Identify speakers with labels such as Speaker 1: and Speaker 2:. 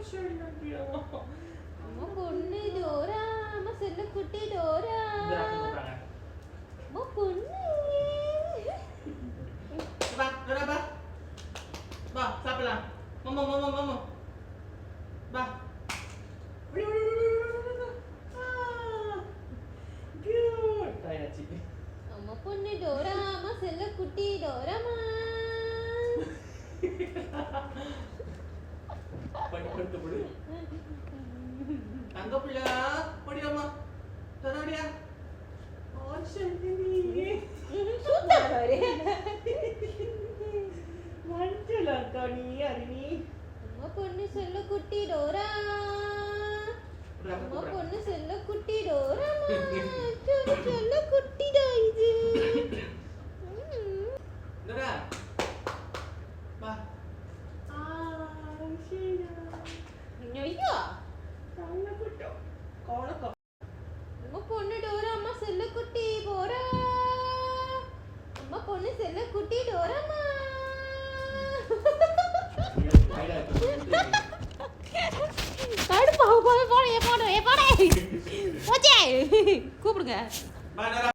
Speaker 1: அம்மா பொண்ணு டோரா, அம்மா செல்ல குட்டி டோரா. அம்மா பொண்ணு.
Speaker 2: Ba, Dora ba? Ba, sapalah. Mama. Ba. Good. Try cik.
Speaker 1: அம்மா பொண்ணு டோரா, அம்மா செல்ல குட்டி டோராமா.
Speaker 2: Padu padu. Anggap pula. Padi amma. Taruh dia. Oh, sini.
Speaker 1: Sudah hari.
Speaker 2: Manjalah kau ni hari ni.
Speaker 1: அம்மா பொண்ணு செல்ல குட்டி டோரா. அம்மா பொண்ணு செல்ல குட்டி டோராமா. செல்ல குட்டிடா இது.
Speaker 2: Dora. Ba. Sina.
Speaker 1: ஐயா.
Speaker 2: Sana kutu. Kau nak kau.
Speaker 1: அம்மா பொண்ணு டோரா, அம்மா செல்ல குட்டி போரா. அம்மா பொண்ணு செல்ல குட்டி டோராமா. காடு போடு போடு போடு போடு போடு போச்சே கூப்பிடுங்க.
Speaker 2: Ba Dora.